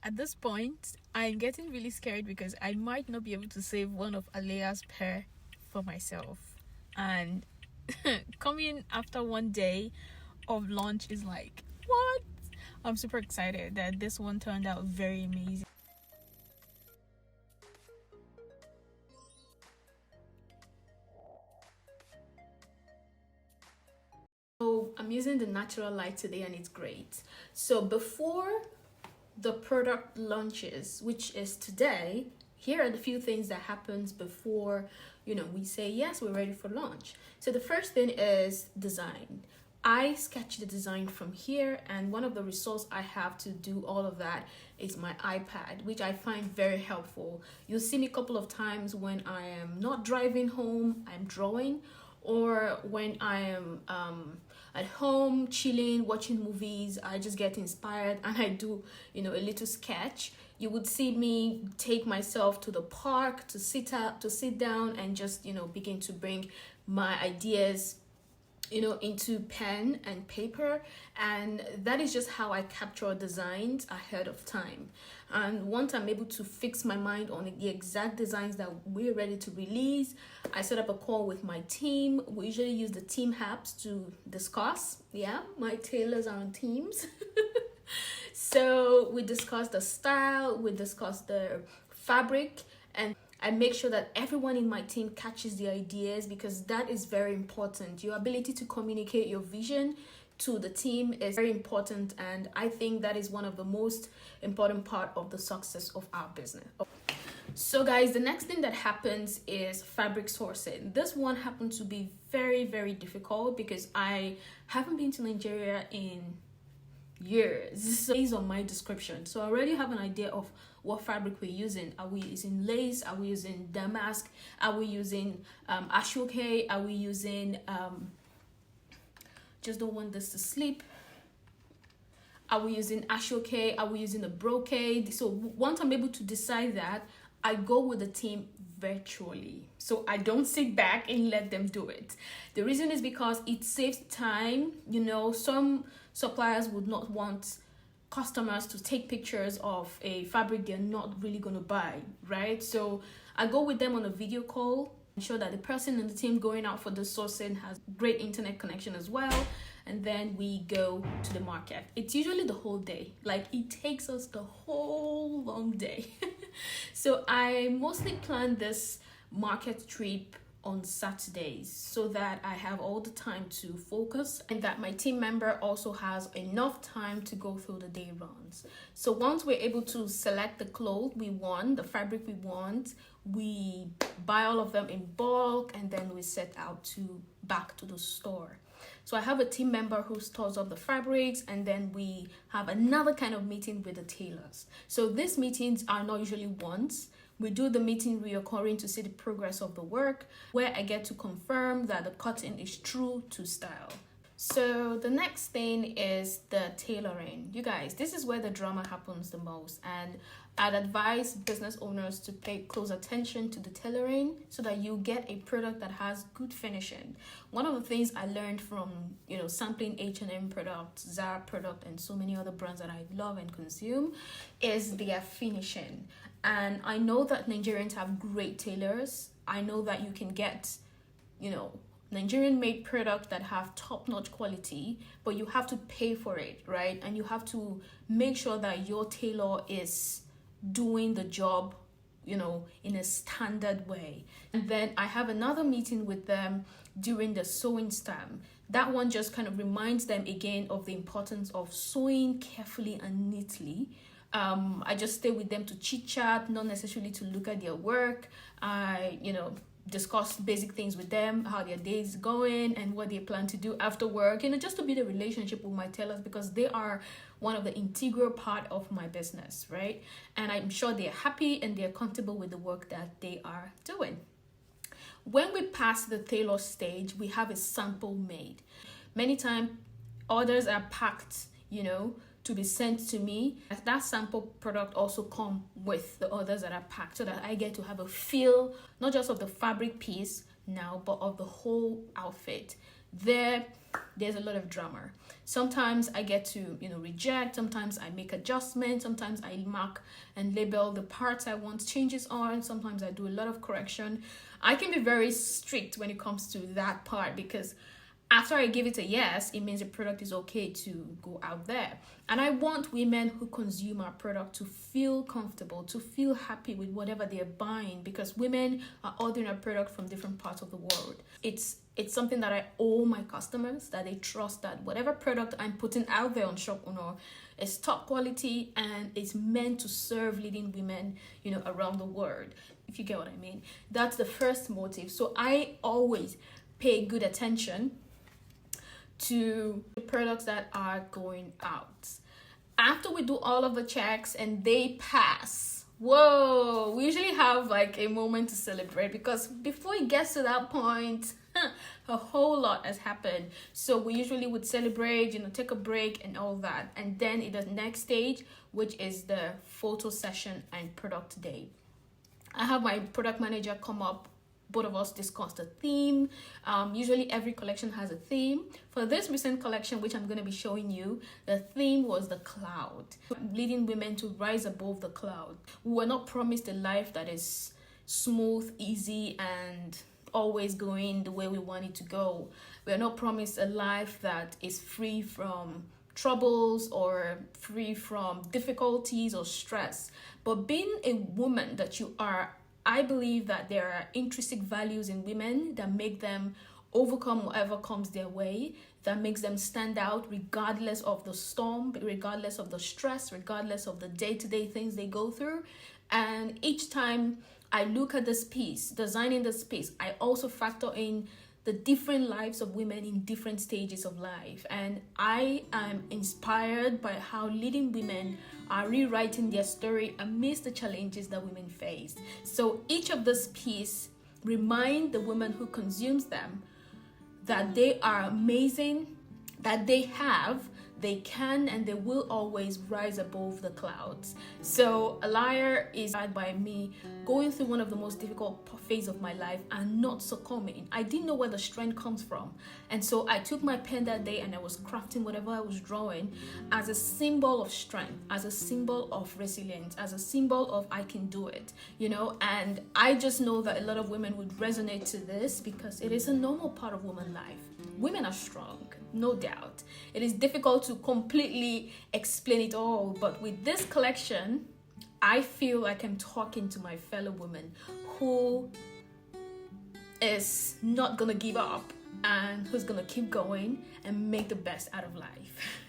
At this point, I'm getting really scared because I might not be able to save one of Alea's pair for myself. And coming after one day of launch is like, what? I'm super excited that this one turned out very amazing. So I'm using the natural light today and it's great. So before the product launches, which is today, here are the few things that happens before, we say yes, we're ready for launch. So the first thing is design. I sketch the design from here, and one of the resources I have to do all of that is my iPad, which I find very helpful. You'll see me a couple of times when I am not driving home, I'm drawing, or when I am at home chilling watching movies, I just get inspired and I do a little sketch. You would see me take myself to the park to sit down and just begin to bring my ideas into pen and paper, and that is just how I capture designs ahead of time. And once I'm able to fix my mind on the exact designs that we're ready to release, I set up a call with my team. We usually use the team apps to discuss. Yeah, my tailors are on teams. So we discuss the style, we discuss the fabric, and I make sure that everyone in my team catches the ideas, because that is very important. Your ability to communicate your vision to the team is very important, and I think that is one of the most important part of the success of our business. So guys, the next thing that happens is fabric sourcing. This one happened to be very, very difficult because I haven't been to Nigeria in years. So based on my description, so I already have an idea of what fabric we're using. Are we using lace? Are we using damask? Are we using ashoke? Are we using just don't want this to sleep? Are we using ashoke? Are we using a brocade? So once I'm able to decide that, I go with the team virtually. So I don't sit back and let them do it. The reason is because it saves time. Some suppliers would not want customers to take pictures of a fabric they're not really going to buy, right? So I go with them on a video call, ensure that the person in the team going out for the sourcing has great internet connection as well, and then we go to the market. It's usually the whole day. Like, it takes us the whole long day. So I mostly plan this market trip on Saturdays so that I have all the time to focus, and that my team member also has enough time to go through the day runs. So once we're able to select the clothes we want, the fabric we want, we buy all of them in bulk, and then we set out to back to the store. So I have a team member who stores up the fabrics, and then we have another kind of meeting with the tailors. So these meetings are not usually once. We do the meeting reoccurring to see the progress of the work, where I get to confirm that the cutting is true to style. So the next thing is the tailoring. You guys, this is where the drama happens the most, and I'd advise business owners to pay close attention to the tailoring so that you get a product that has good finishing. One of the things I learned from sampling H&M products, Zara product, and so many other brands that I love and consume is their finishing. And I know that Nigerians have great tailors. I know that you can get Nigerian made product that have top-notch quality, but you have to pay for it, right? And you have to make sure that your tailor is doing the job in a standard way. And then I have another meeting with them during the sewing stamp. That one just kind of reminds them again of the importance of sewing carefully and neatly. I just stay with them to chit chat, not necessarily to look at their work. I discuss basic things with them, how their day is going and what they plan to do after work, just to build a relationship with my tailors, because they are one of the integral part of my business, right? And I'm sure they're happy and they're comfortable with the work that they are doing. When we pass the tailor stage, we have a sample made. Many times orders are packed, to be sent to me. That sample product also come with the others that are packed, so that I get to have a feel not just of the fabric piece now, but of the whole outfit. there's a lot of drama. Sometimes I get to, reject. Sometimes I make adjustments. Sometimes I mark and label the parts I want changes on. Sometimes I do a lot of correction. I can be very strict when it comes to that part, because after I give it a yes, it means the product is okay to go out there. And I want women who consume our product to feel comfortable, to feel happy with whatever they're buying, because women are ordering our product from different parts of the world. It's something that I owe my customers, that they trust that whatever product I'm putting out there on Shop Honor is top quality and it's meant to serve leading women, around the world, if you get what I mean. That's the first motive. So I always pay good attention to the products that are going out. After we do all of the checks and they pass, whoa, we usually have like a moment to celebrate, because before it gets to that point, a whole lot has happened. So we usually would celebrate, take a break and all that. And then in the next stage, which is the photo session and product day, I have my product manager come up. Both of us discussed the theme. Usually every collection has a theme. For this recent collection, which I'm going to be showing you, the theme was the cloud, leading women to rise above the cloud. We were not promised a life that is smooth, easy, and always going the way we want it to go. We are not promised a life that is free from troubles or free from difficulties or stress. But being a woman that you are, I believe that there are intrinsic values in women that make them overcome whatever comes their way, that makes them stand out regardless of the storm, regardless of the stress, regardless of the day-to-day things they go through. And each time I look at this piece, designing this piece, I also factor in the different lives of women in different stages of life. And I am inspired by how leading women are rewriting their story amidst the challenges that women face. So each of this piece remind the woman who consumes them that they are amazing, that they can, and they will always rise above the clouds. So a liar is by me going through one of the most difficult phase of my life and not succumbing. I didn't know where the strength comes from. And so I took my pen that day and I was crafting whatever I was drawing as a symbol of strength, as a symbol of resilience, as a symbol of I can do it, and I just know that a lot of women would resonate to this, because it is a normal part of woman life. Women are strong, no doubt. It is difficult to completely explain it all, but with this collection, I feel like I'm talking to my fellow woman who is not gonna give up and who's gonna keep going and make the best out of life.